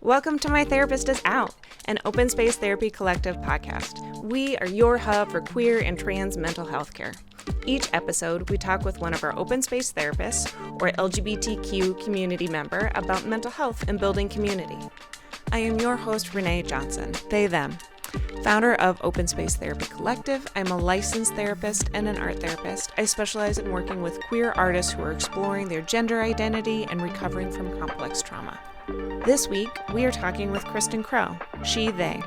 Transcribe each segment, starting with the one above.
Welcome to My Therapist is Out, an open space therapy collective podcast. We are your hub for queer and trans mental health care. Each episode, we talk with one of our open space therapists or LGBTQ community member about mental health and building community. I am your host, Renae Johnson, they, them. Founder of Open Space Therapy Collective, I'm a licensed therapist and an art therapist. I specialize in working with queer artists who are exploring their gender identity and recovering from complex trauma. This week, we are talking with Kristen Crowe, she, they.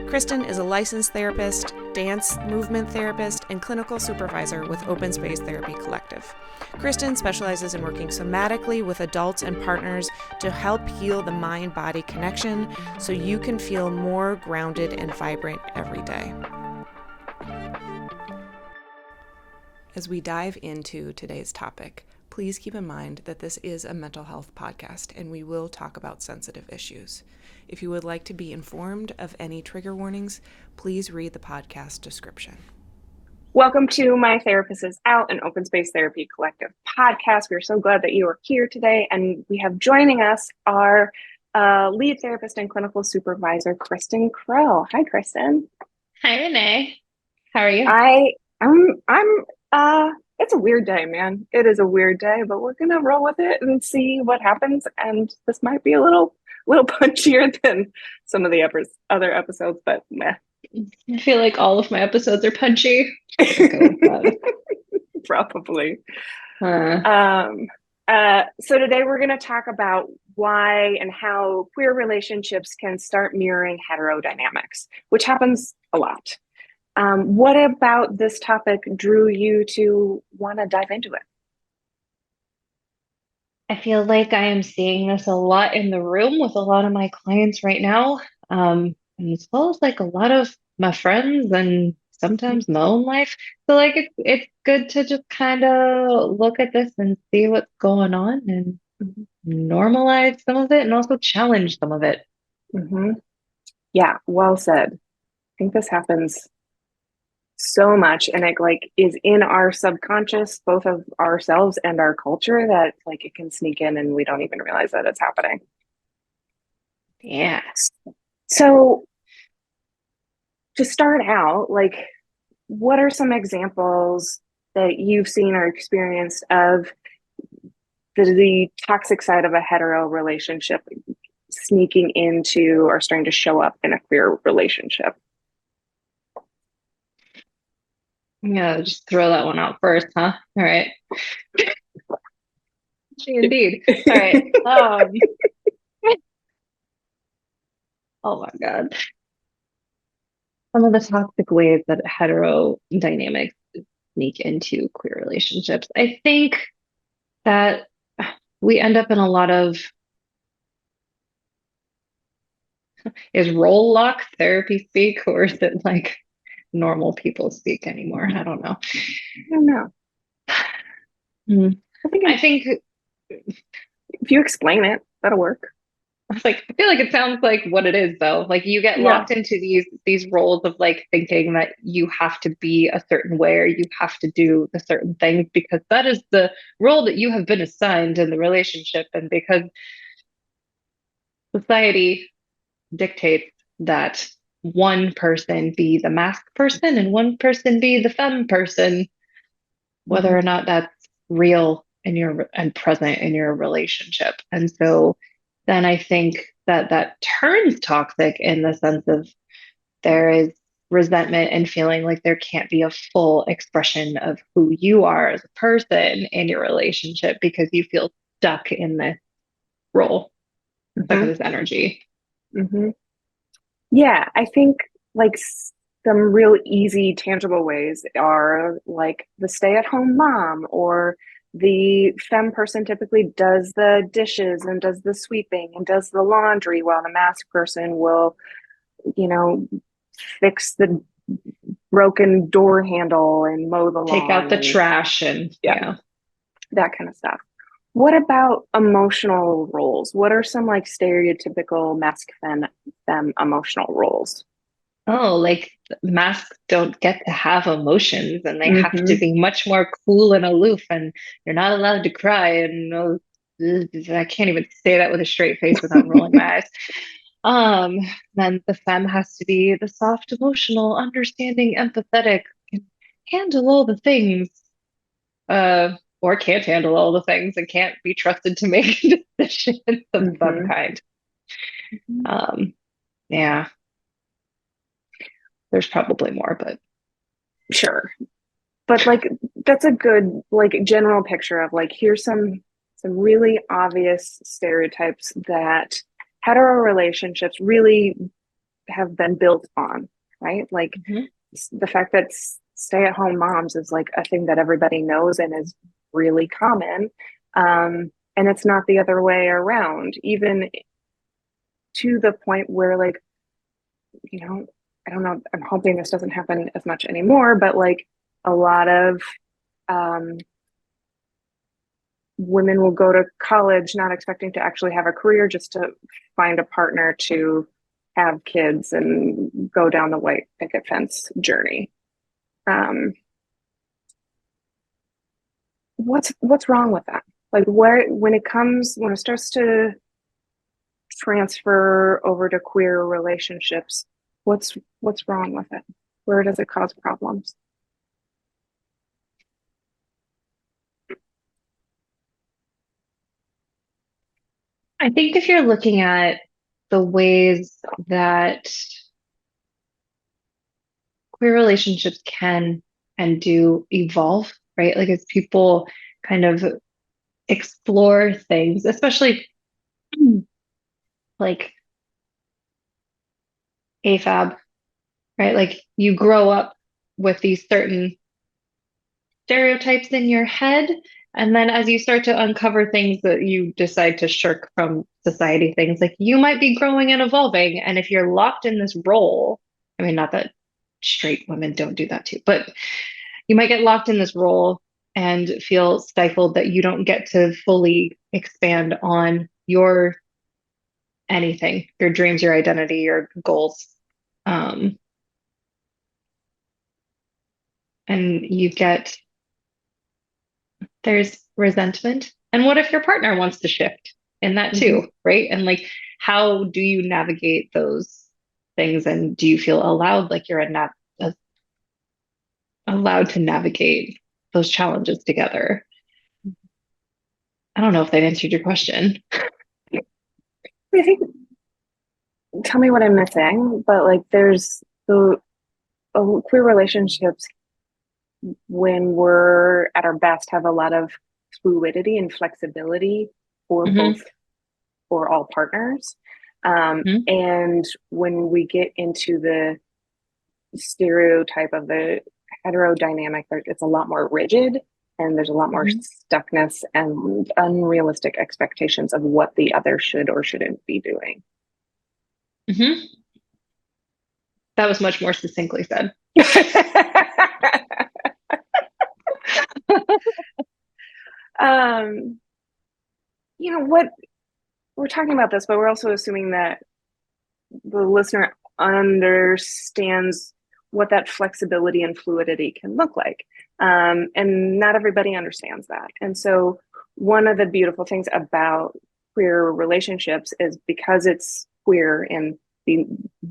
Kristen is a licensed therapist, dance movement therapist, and clinical supervisor with Open Space Therapy Collective. Kristen specializes in working somatically with adults and partners to help heal the mind-body connection so you can feel more grounded and vibrant every day. As we dive into today's topic, please keep in mind that this is a mental health podcast and we will talk about sensitive issues. If you would like to be informed of any trigger warnings, please read the podcast description. Welcome to My Therapist is Out, an Open Space Therapy Collective podcast. We're so glad that you are here today, and we have joining us our lead therapist and clinical supervisor, Kristen Crowe. Hi, Kristen. Hi, Renae. How are you? It's a weird day, man. It is a weird day, but we're gonna roll with it and see what happens. And this might be a little punchier than some of the other episodes, but meh. I feel like all of my episodes are punchy. Probably. So today we're going to talk about why and how queer relationships can start mirroring hetero dynamics, which happens a lot. What about this topic drew you to want to dive into it? I feel like I am seeing this a lot in the room with a lot of my clients right now, and as well as like a lot of my friends and sometimes my own life. So like it's good to just kind of look at this and see what's going on and normalize some of it and also challenge some of it. Mm-hmm. Yeah, well said. I think this happens so much, and it like is in our subconscious, both of ourselves and our culture, that like it can sneak in and we don't even realize that it's happening. Yeah. So to start out, like, what are some examples that you've seen or experienced of the toxic side of a hetero relationship sneaking into or starting to show up in a queer relationship? Yeah, just throw that one out first, huh? All right. Indeed. All right. Oh my God. Some of the toxic ways that hetero dynamics sneak into queer relationships. I think that we end up in a lot of, is role lock therapy speak, or is it like normal people speak anymore? I don't know. I don't know. I think if you explain it, that'll work. I feel like it sounds like what it is though. Like you get locked into these roles of like thinking that you have to be a certain way or you have to do the certain things because that is the role that you have been assigned in the relationship, and because society dictates that one person be the mask person and one person be the femme person, whether or not that's real and present in your relationship. And so then I think that turns toxic in the sense of there is resentment and feeling like there can't be a full expression of who you are as a person in your relationship because you feel stuck in this role, stuck in this energy. Yeah, I think like some real easy, tangible ways are like the stay-at-home mom, or the femme person typically does the dishes and does the sweeping and does the laundry, while the mask person will, fix the broken door handle and mow the lawn. Take out the trash and that kind of stuff. What about emotional roles? What are some like stereotypical mask femme emotional roles? Oh, like masks don't get to have emotions and they have to be much more cool and aloof, and you're not allowed to cry and I can't even say that with a straight face without rolling my eyes. Um, then the femme has to be the soft, emotional, understanding, empathetic, can handle all the things, or can't handle all the things and can't be trusted to make decisions of some Mhm. kind. Yeah, there's probably more, but Sure. But like that's a good like general picture of like here's some really obvious stereotypes that hetero relationships really have been built on, right? Like Mhm. the fact that stay-at-home moms is like a thing that everybody knows and is really common. And it's not the other way around, even to the point where like, you know, I don't know, I'm hoping this doesn't happen as much anymore, but like a lot of um, women will go to college not expecting to actually have a career, just to find a partner to have kids and go down the white picket fence journey. Um, what's wrong with that? Like where when it starts to transfer over to queer relationships, what's wrong with it? Where does it cause problems? I think if you're looking at the ways that queer relationships can and do evolve, right? Like as people kind of explore things, especially like AFAB, right? Like you grow up with these certain stereotypes in your head. And then as you start to uncover things that you decide to shirk from society, things like you might be growing and evolving. And if you're locked in this role, I mean, not that straight women don't do that too, but you might get locked in this role and feel stifled that you don't get to fully expand on your anything, your dreams, your identity, your goals. Um, and you get there's resentment. And what if your partner wants to shift in that Mm-hmm. too, right? And like, how do you navigate those things? And do you feel allowed, like you're allowed to navigate those challenges together? I don't know if that answered your question. I think tell me what I'm missing, but like there's the queer relationships when we're at our best have a lot of fluidity and flexibility for both Hmm. for all partners. Hmm. And when we get into the stereotype of the hetero dynamic, it's a lot more rigid and there's a lot more Hmm. stuckness and unrealistic expectations of what the other should or shouldn't be doing. Hmm. That was much more succinctly said. um, what we're talking about this, but we're also assuming that the listener understands what that flexibility and fluidity can look like. And not everybody understands that. And so, one of the beautiful things about queer relationships is because it's queer in the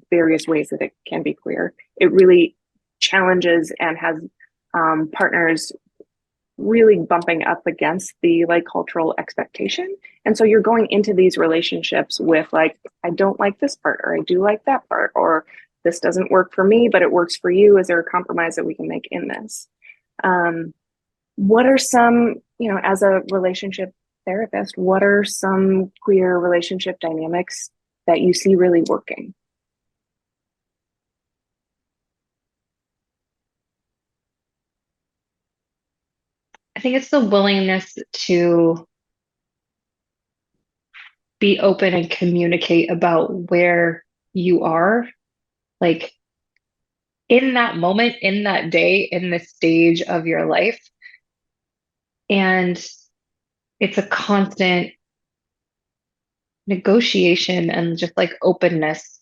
various ways that it can be queer, it really challenges and has partners really bumping up against the like cultural expectation. And so you're going into these relationships with like, I don't like this part, or I do like that part, or this doesn't work for me, but it works for you. Is there a compromise that we can make in this? Um, what are some, as a relationship therapist, what are some queer relationship dynamics that you see really working? I think it's the willingness to be open and communicate about where you are, like in that moment, in that day, in this stage of your life. And it's a constant negotiation and just like openness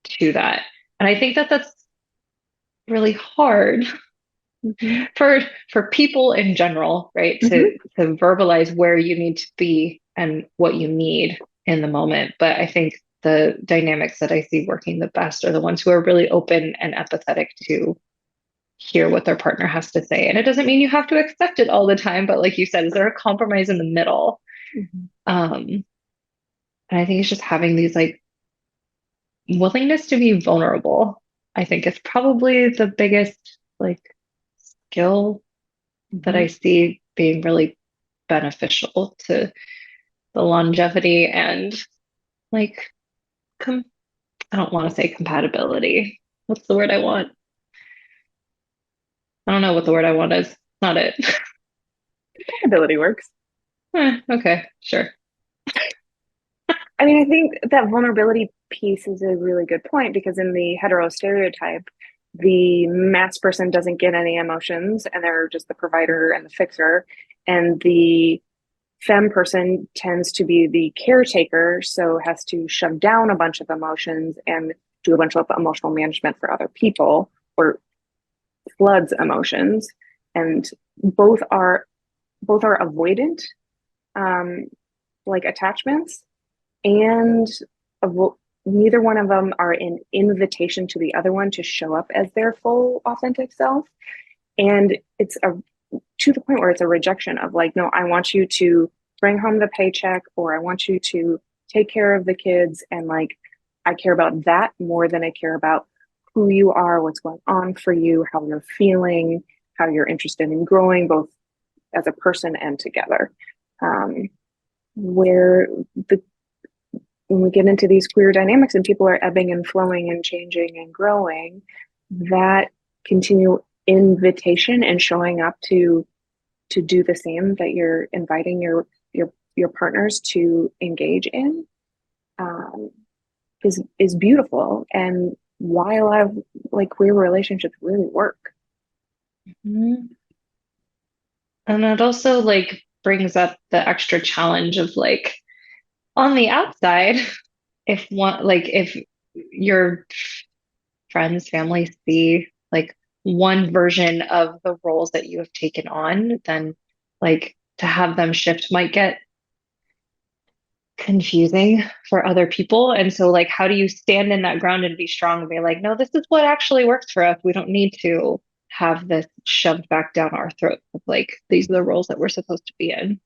to that. And I think that that's really hard for people in general, right? To verbalize where you need to be and what you need in the moment. But I think the dynamics that I see working the best are the ones who are really open and empathetic to hear what their partner has to say. And it doesn't mean you have to accept it all the time, but like you said, is there a compromise in the middle? And I think it's just having these like willingness to be vulnerable, I think is probably the biggest like skill that I see being really beneficial to the longevity and like I don't want to say compatibility. What's the word I want? I don't know what the word I want is. Not it. Compatibility works. Okay, sure. I mean, I think that vulnerability piece is a really good point because in the hetero stereotype, the mass person doesn't get any emotions and they're just the provider and the fixer. And the femme person tends to be the caretaker, so has to shove down a bunch of emotions and do a bunch of emotional management for other people or floods emotions. And both are avoidant, like attachments, and neither one of them are an invitation to the other one to show up as their full authentic self. And it's to the point where it's a rejection of like, no, I want you to bring home the paycheck, or I want you to take care of the kids. And like, I care about that more than I care about who you are, what's going on for you, how you're feeling, how you're interested in growing, both as a person and together. Where when we get into these queer dynamics and people are ebbing and flowing and changing and growing, that continual invitation and showing up to do the same that you're inviting your partners to engage in is beautiful, and why a lot of like queer relationships really work. And it also like brings up the extra challenge of like on the outside, if your friends, family see like one version of the roles that you have taken on, then like to have them shift might get confusing for other people. And so like how do you stand in that ground and be strong and be like, no, this is what actually works for us. We don't need to have this shoved back down our throat of like these are the roles that we're supposed to be in.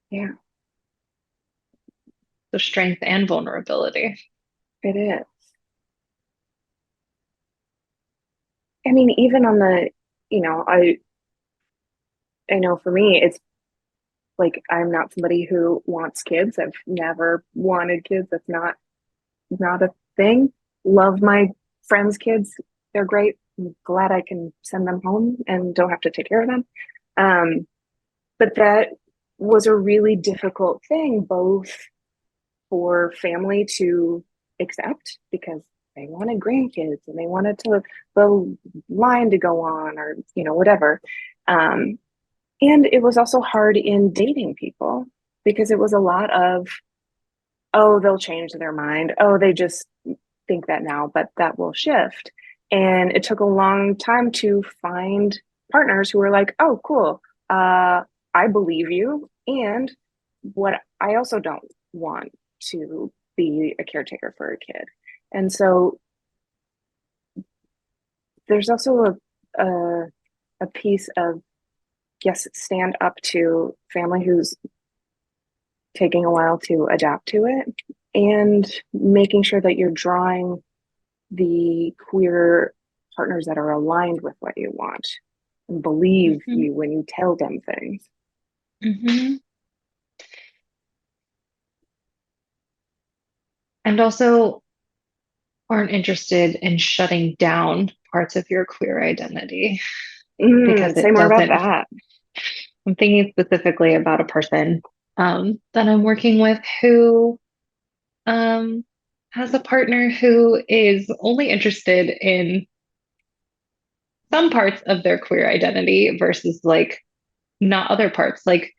Yeah. So strength and vulnerability. It is. I mean, even on the, I know for me, it's like, I'm not somebody who wants kids. I've never wanted kids. That's not a thing. Love my friends' kids. They're great. I'm glad I can send them home and don't have to take care of them. But that was a really difficult thing, both for family to accept because they wanted grandkids and they wanted the line to go on, or whatever. And it was also hard in dating people because it was a lot of, oh, they'll change their mind, oh, they just think that now, but that will shift. And it took a long time to find partners who were like, oh, cool, I believe you, and what I also don't want to be a caretaker for a kid. And so there's also a piece of, yes, stand up to family who's taking a while to adapt to it, and making sure that you're drawing the queer partners that are aligned with what you want and believe you when you tell them things. And also aren't interested in shutting down parts of your queer identity because say more about that. I'm thinking specifically about a person that I'm working with who has a partner who is only interested in some parts of their queer identity versus like not other parts. Like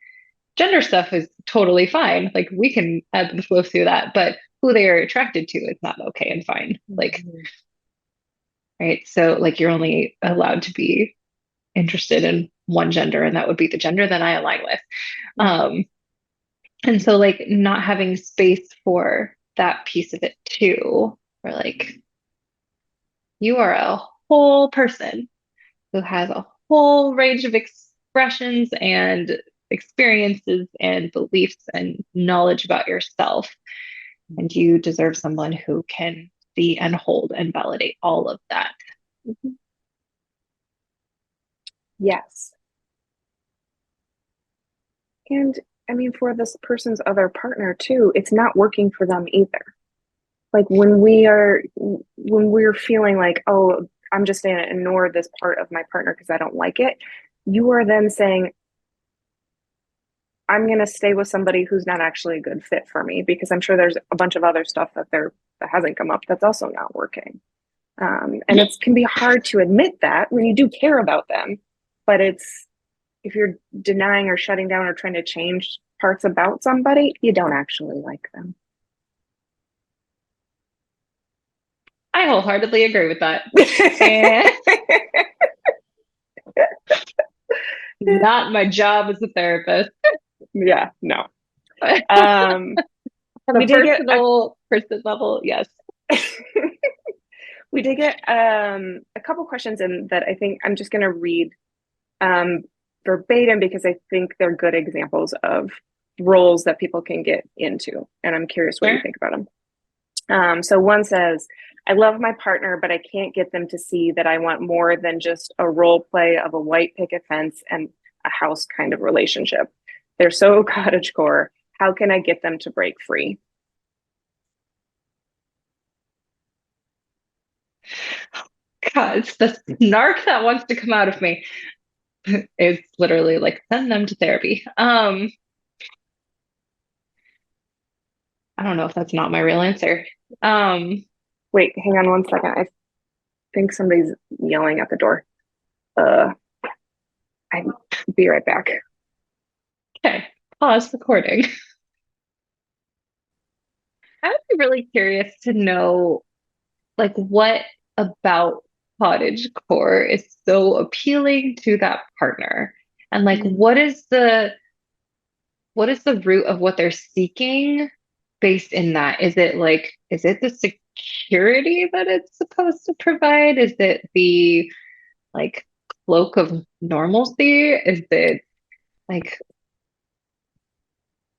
gender stuff is totally fine. Like we can ebb and flow through that, but who they are attracted to is not okay and fine. Like right? So like you're only allowed to be interested in one gender, and that would be the gender that I align with. Um, and so like not having space for that piece of it too, or like you are a whole person who has a whole range of expressions and experiences and beliefs and knowledge about yourself. And you deserve someone who can see and hold and validate all of that. Mm-hmm. Yes. And I mean, for this person's other partner too, it's not working for them either. Like when we're feeling like, oh, I'm just going to ignore this part of my partner because I don't like it, you are then saying, I'm going to stay with somebody who's not actually a good fit for me because I'm sure there's a bunch of other stuff that hasn't come up that's also not working. And it can be hard to admit that when you do care about them, but if you're denying or shutting down or trying to change parts about somebody, you don't actually like them. I wholeheartedly agree with that. And not my job as a therapist. Yeah, no. On We a did get personal person level, yes. We did get a couple questions in that I think I'm just going to read verbatim because I think they're good examples of roles that people can get into. And I'm curious what you think about them. So one says, I love my partner, but I can't get them to see that I want more than just a role play of a white picket fence and a house kind of relationship. They're so cottagecore. How can I get them to break free? God, it's the snark that wants to come out of me. It's literally like send them to therapy. I don't know if that's not my real answer. Wait, hang on 1 second. I think somebody's yelling at the door. I'll be right back. Okay, pause recording. I would be really curious to know, like, what about cottage core is so appealing to that partner, and like, what is the root of what they're seeking based in that? Is it like, is it the security that it's supposed to provide? Is it the like cloak of normalcy? Is it like,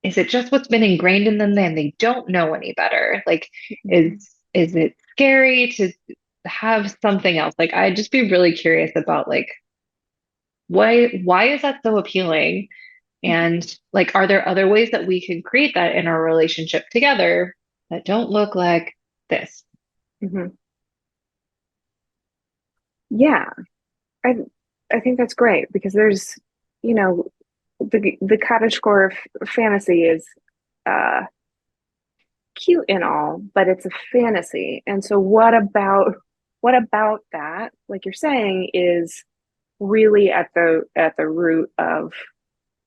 is it just what's been ingrained in them and they don't know any better? Like, is it scary to have something else? Like, I'd just be really curious about like why is that so appealing? And like, are there other ways that we can create that in our relationship together that don't look like this? Mm-hmm. Yeah, I think that's great because there's, you know, the cottagecore fantasy is uh, cute and all, but it's a fantasy. And so what about that? Like you're saying, is really at the root of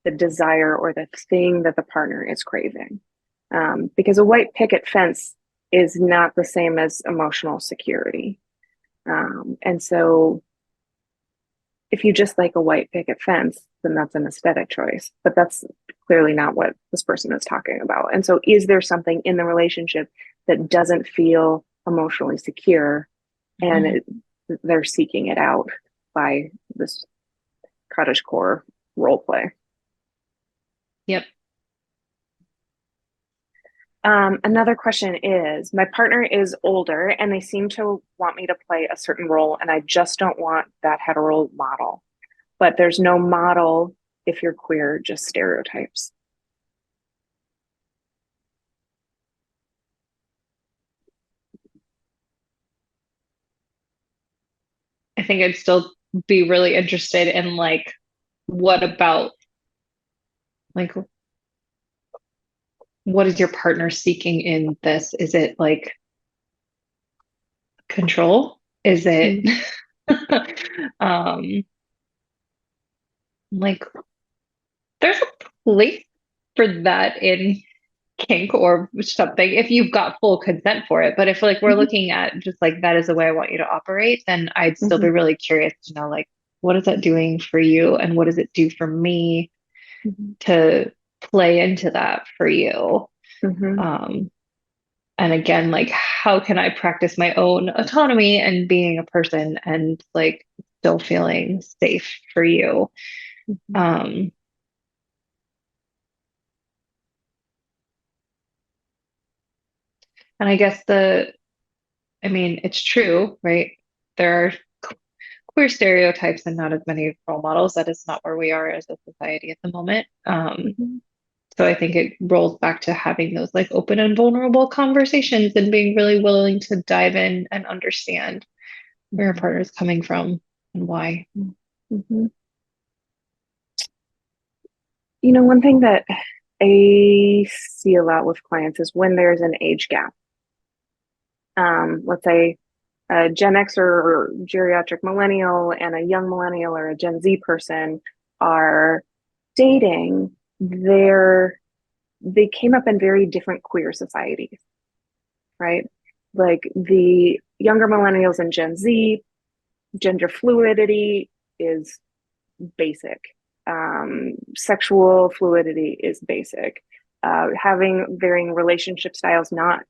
the desire or the thing that the partner is craving. Because a white picket fence is not the same as emotional security. And so if you just like a white picket fence, then that's an aesthetic choice. But that's clearly not what this person is talking about. And so is there something in the relationship that doesn't feel emotionally secure and they're seeking it out by this cottagecore role play? Yep. Another question is, my partner is older and they seem to want me to play a certain role, and I just don't want that hetero model. But there's no model if you're queer, just stereotypes. I think I'd still be really interested in like, what about like, what is your partner seeking in this? Is it like control? Is it um like there's a place for that in kink or something if you've got full consent for it. But if like we're Mhm. looking at just like that is the way I want you to operate, then I'd still be Mhm. really curious to know like what is that doing for you and what does it do for me Mhm. to play into that for you. Mhm. Um, and again, like how can I practice my own autonomy and being a person and like still feeling safe for you. Mhm. Um, and I guess I mean, it's true, right? There are queer stereotypes and not as many role models. That is not where we are as a society at the moment. Mhm. So I think it rolls back to having those like open and vulnerable conversations and being really willing to dive in and understand where your Mhm. partner is coming from and why. Mhm. One thing that I see a lot with clients is when there's an age gap. Let's say a Gen X or geriatric millennial and a young millennial or a Gen Z person are dating, they came up in very different queer societies, right? Like the younger millennials and Gen Z, gender fluidity is basic. Sexual fluidity is basic. Having varying relationship styles not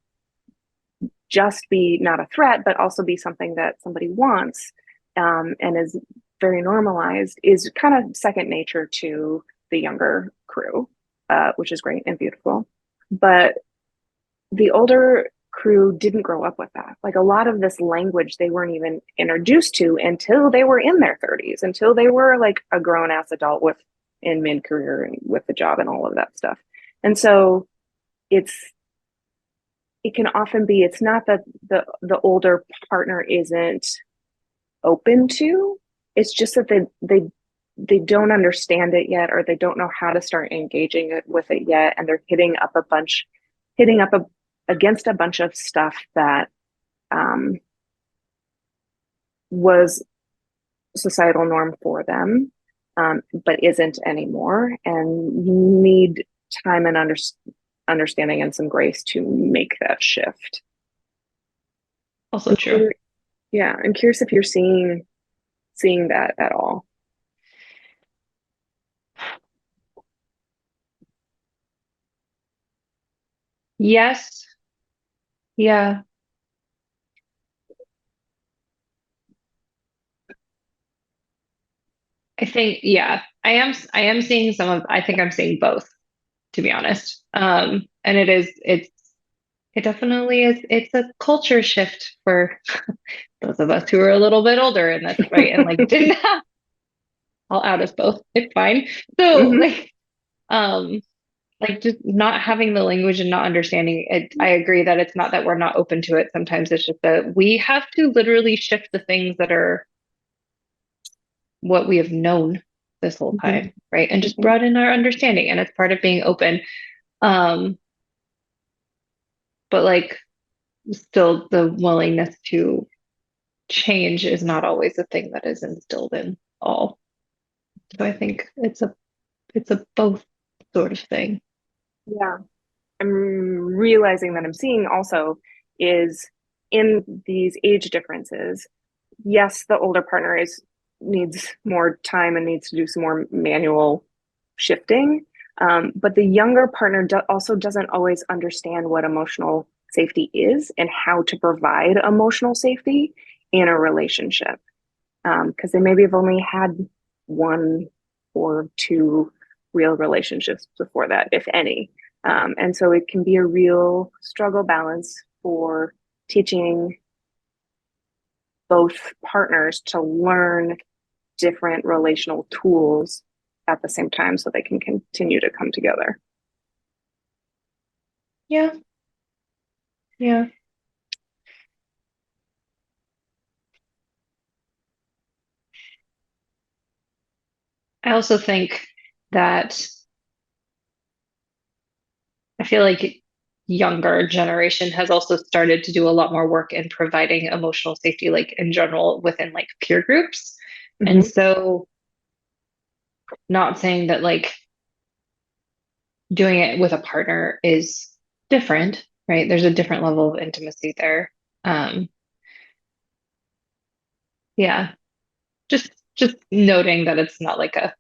just be not a threat, but also be something that somebody wants, and is very normalized is kind of second nature to the younger crew, which is great and beautiful. But the older crew didn't grow up with that. Like a lot of this language they weren't even introduced to until they were in their 30s, until they were like a grown ass adult with in mid career and with the job and all of that stuff. And so it's it can often be it's not that the older partner isn't open to, it's just that they don't understand it yet, or they don't know how to start engaging it with it yet, and they're hitting up against a bunch of stuff that um, was societal norm for them, but isn't anymore, and need time and understanding and some grace to make that shift. Also true. Yeah, I'm curious if you're seeing that at all. Yes. Yeah. I think, yeah, I am seeing I think I'm seeing both, to be honest. And it definitely is, it's a culture shift for those of us who are a little bit older and that's right. And like didn't have, I'll out us both. It's fine. So Hmm. um, like just not having the language and not understanding it. I agree that it's not that we're not open to it. Sometimes it's just that we have to literally shift the things that are what we have known this whole Hmm. time, right? And just Hmm. broaden our understanding. And it's part of being open. Um, but like still the willingness to change is not always a thing that is instilled in all. So I think it's a both sort of thing. Yeah, I'm realizing that I'm seeing also is in these age differences. Yes, the older partner is needs more time and needs to do some more manual shifting. But the younger partner also doesn't always understand what emotional safety is and how to provide emotional safety in a relationship, because they maybe have only had one or two real relationships before that, if any. And so it can be a real struggle balance for teaching both partners to learn different relational tools at the same time so they can continue to come together. Yeah, yeah. I also think that I feel like younger generation has also started to do a lot more work in providing emotional safety, like in general within like peer groups. And Mm-hmm. so not saying that like doing it with a partner is different, right? There's a different level of intimacy there. Yeah, just noting that it's not like a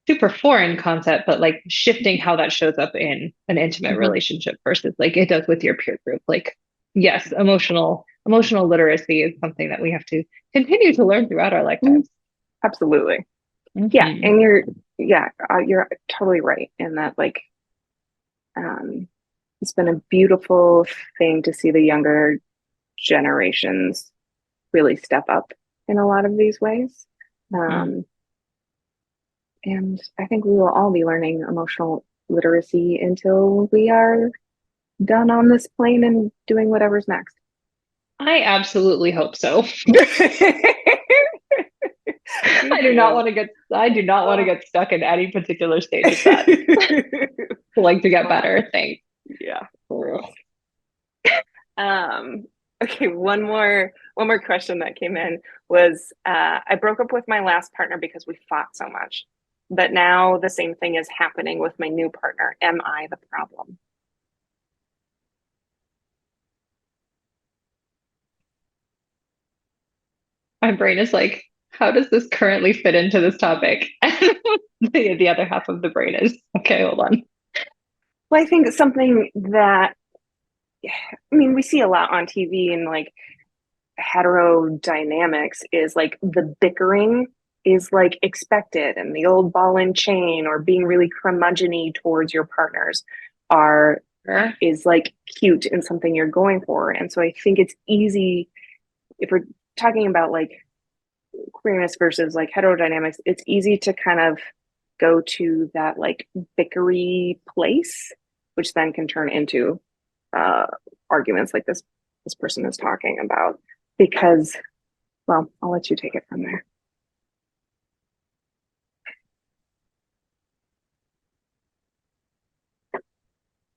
super foreign concept, but like shifting how that shows up in an intimate Mhm. relationship versus like it does with your peer group. Like, yes, emotional literacy is something that we have to continue to learn throughout our lifetimes. Absolutely. Yeah, Mhm. and you're totally right in that, like, um it's been a beautiful thing to see the younger generations really step up in a lot of these ways. Mhm. Um, and I think we will all be learning emotional literacy until we are done on this plane and doing whatever's next. I absolutely hope so. Me I too. do not want to Oh. get stuck in any particular stage of that. Like to get better. Thanks. Yeah, for real. Um, okay, one more question that came in was I broke up with my last partner because we fought so much. But now the same thing is happening with my new partner. Am I the problem? My brain is like, how does this currently fit into this topic? The other half of the brain is, okay, hold on. Well, I think it's something that, I mean, we see a lot on TV, and like hetero dynamics is like the bickering is like expected, and the old ball and chain or being really curmudgeon-y towards your partners are Sure. is like cute and something you're going for. And so I think it's easy, if we're talking about like queerness versus like heterodynamics, it's easy to kind of go to that like bickery place, which then can turn into uh, arguments like this person is talking about. Because, well, I'll let you take it from there.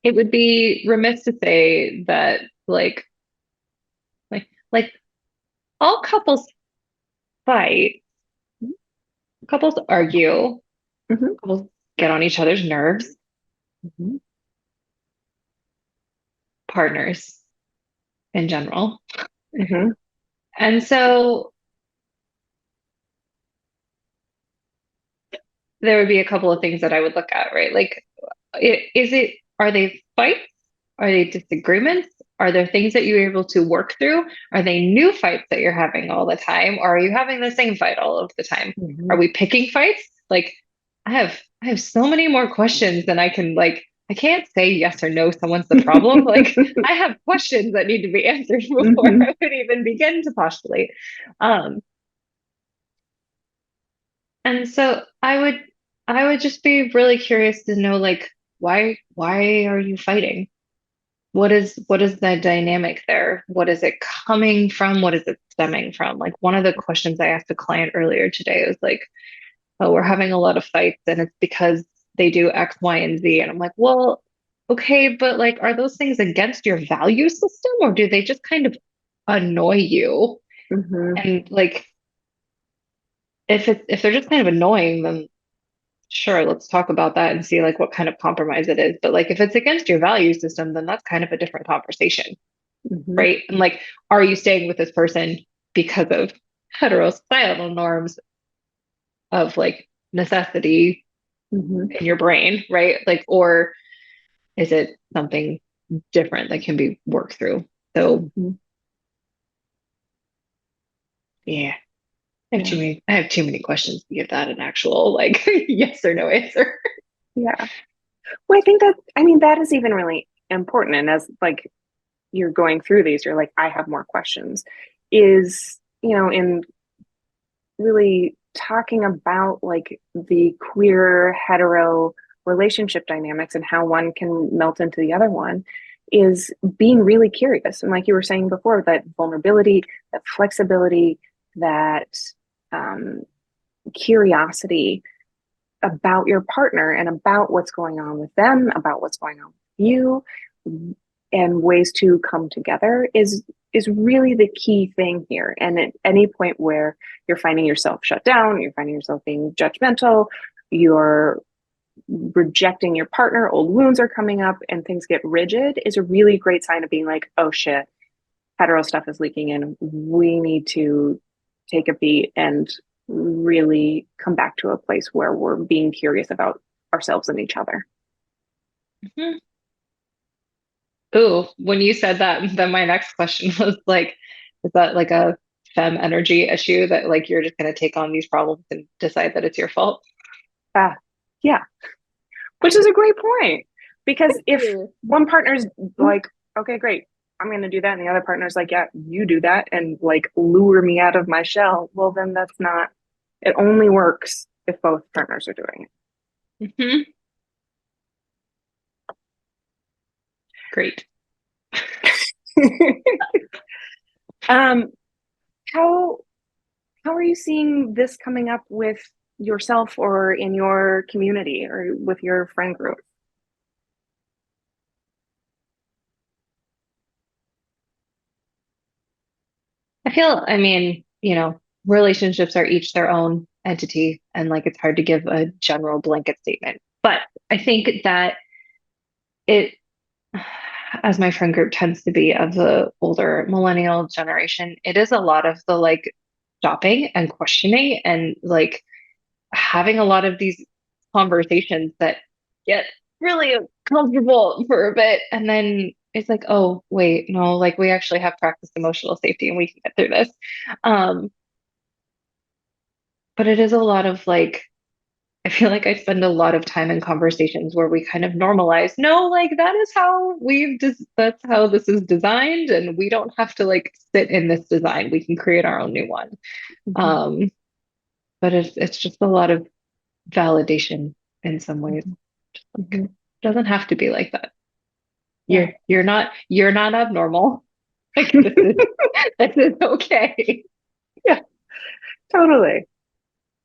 It would be remiss to say that like all couples fight, couples argue, Mm-hmm. couples get on each other's nerves, Mm-hmm. partners in general. Mm-hmm. And so there would be a couple of things that I would look at, right? Like, are they fights? Are they disagreements? Are there things that you're able to work through? Are they new fights that you're having all the time? Or are you having the same fight all of the time? Mm-hmm. Are we picking fights? Like, I have so many more questions than I can like. I can't say yes or no, someone's the problem. Like, I have questions that need to be answered before Mm-hmm. I would even begin to postulate. Um, and so I would just be really curious to know like why are you fighting? What is the dynamic there? What is it coming from? What is it stemming from? Like one of the questions I asked a client earlier today was like, oh, we're having a lot of fights and it's because they do X, Y, and Z. And I'm like, well, okay, but like are those things against your value system or do they just kind of annoy you? Mm-hmm. And like if they're just kind of annoying, then sure, let's talk about that and see like what kind of compromise it is. But like if it's against your value system, then that's kind of a different conversation, Mm-hmm. right? And like, are you staying with this person because of heterosocial norms of like necessity Mm-hmm. in your brain, right? Like, or is it something different that can be worked through? So Mm-hmm. yeah, Yeah. I have too many questions to give that an actual like yes or no answer. Yeah. Well, I think that, I mean, that is even really important. And as like you're going through these, you're like, I have more questions. Is, in really talking about like the queer hetero relationship dynamics and how one can melt into the other one, is being really curious. And like you were saying before, that vulnerability, that flexibility, that um, curiosity about your partner and about what's going on with them, about what's going on with you, and ways to come together is really the key thing here. And at any point where you're finding yourself shut down, you're finding yourself being judgmental, you're rejecting your partner, old wounds are coming up and things get rigid, is a really great sign of being like, oh shit, hetero stuff is leaking in. We need to take a beat and really come back to a place where we're being curious about ourselves and each other. Mm-hmm. Ooh, when you said that, then my next question was like, is that like a femme energy issue that like you're just going to take on these problems and decide that it's your fault? Yeah, which is a great point, because if one partner's like, okay, great, I'm going to do that, and the other partner's like, yeah, you do that, and like lure me out of my shell, well, then that's not, it only works if both partners are doing it. Mm-hmm. Great. How are you seeing this coming up with yourself or in your community or with your friend group? I mean, relationships are each their own entity, and like it's hard to give a general blanket statement. But I think that it, as my friend group tends to be of the older millennial generation, it is a lot of the like stopping and questioning and like having a lot of these conversations that get really uncomfortable for a bit. And then it's like, oh, wait, no, like we actually have practiced emotional safety and we can get through this. Um, but it is a lot of like, I feel like I spend a lot of time in conversations where we kind of normalize, no, like that is how that's how this is designed, and we don't have to like sit in this design. We can create our own new one. Mm-hmm. But it's just a lot of validation in some ways. Mm-hmm. It doesn't have to be like that. Yeah. You're not abnormal. Like this is okay. Yeah, totally.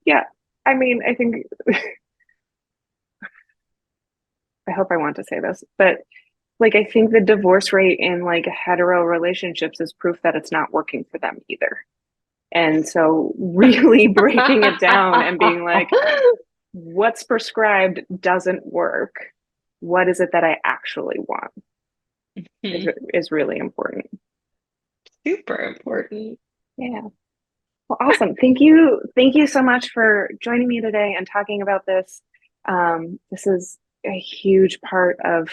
Yeah. I mean, I think I hope I want to say this, but like I think the divorce rate in like hetero relationships is proof that it's not working for them either. And so really breaking it down and being like, what's prescribed doesn't work. What is it that I actually want is really important. Super important. Yeah. Well, awesome. Thank you. Thank you so much for joining me today and talking about this. This is a huge part of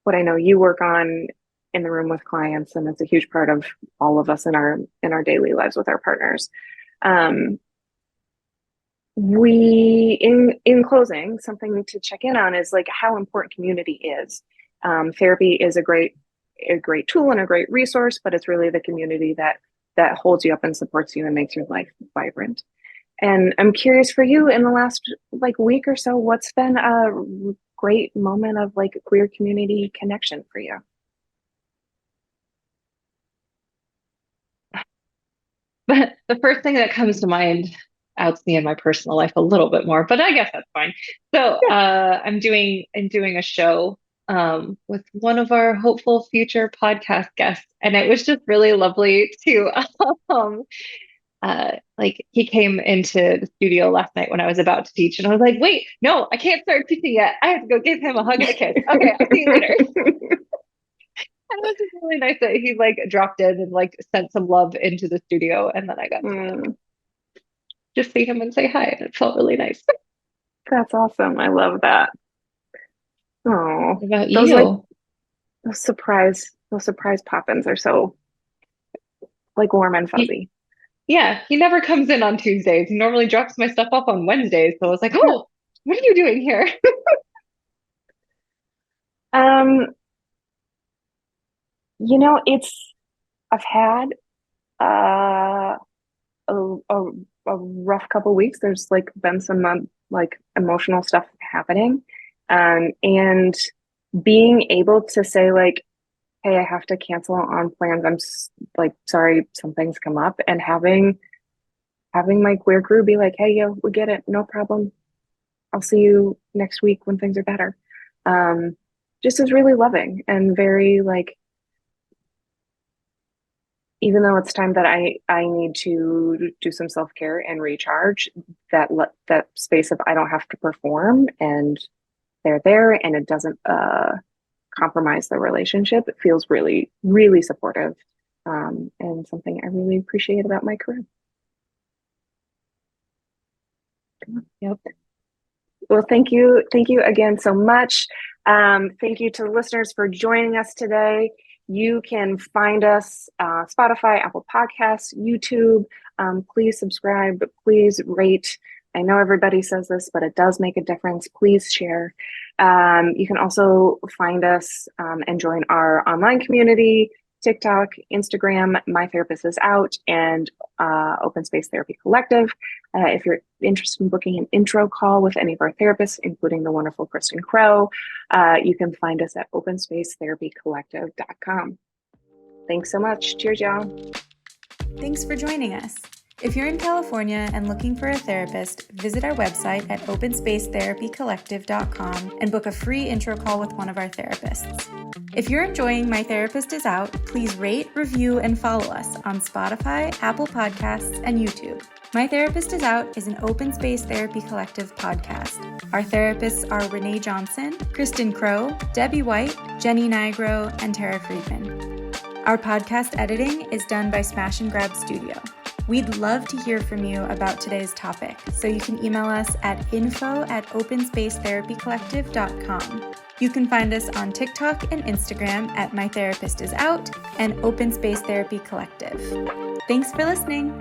what I know you work on in the room with clients, and it's a huge part of all of us in our daily lives with our partners. We in closing, something to check in on is like how important community is. Therapy is a great tool and a great resource, but it's really the community that holds you up and supports you and makes your life vibrant. And I'm curious for you, in the last like week or so, what's been a great moment of like queer community connection for you? But the first thing that comes to mind outs me in my personal life a little bit more, but I guess that's fine. So I'm doing a show with one of our hopeful future podcast guests, and it was just really lovely to like he came into the studio last night when I was about to teach, and I was like, wait, no, I can't start teaching yet. I have to go give him a hug and a kiss. Okay, I'll see you later. And it was just really nice that he like dropped in and like sent some love into the studio, and then I got to just see him and say hi, and it felt really nice. That's awesome. I love that. Oh, What about those you? like those surprise pop-ins are so like warm and fuzzy. He never comes in on Tuesdays. He normally drops my stuff off on Wednesdays. So I was like, oh, what are you doing here? I've had a rough couple weeks. There's like been some like emotional stuff happening, and being able to say like, hey, I have to cancel on plans. I'm like, sorry, something's come up, and having my queer crew be like, hey, yo, we get it, no problem. I'll see you next week when things are better. Just is really loving and very like even though it's time that I need to do some self-care and recharge, that space of I don't have to perform and they're there and it doesn't compromise the relationship. It feels really, really supportive, and something I really appreciate about my career. Yep. Well, thank you again so much. Thank you to the listeners for joining us today. You can find us Spotify, Apple Podcasts, YouTube. Please subscribe, please rate. I know everybody says this, but it does make a difference. Please share. You can also find us and join our online community, TikTok, Instagram, My Therapist is Out, and Open Space Therapy Collective. If you're interested in booking an intro call with any of our therapists, including the wonderful Kristen Crowe, you can find us at openspacetherapycollective.com. Thanks so much. Cheers, y'all. Thanks for joining us. If you're in California and looking for a therapist, visit our website at openspacetherapycollective.com and book a free intro call with one of our therapists. If you're enjoying My Therapist is Out, please rate, review, and follow us on Spotify, Apple Podcasts, and YouTube. My Therapist is Out is an Open Space Therapy Collective podcast. Our therapists are Renae Johnson, Kristen Crowe, Debbie White, Jenny Nigro, and Tara Friedman. Our podcast editing is done by Smash and Grab Studio. We'd love to hear from you about today's topic, so you can email us at info@openspacetherapycollective.com. You can find us on TikTok and Instagram at My Therapist is Out and Open Space Therapy Collective. Thanks for listening.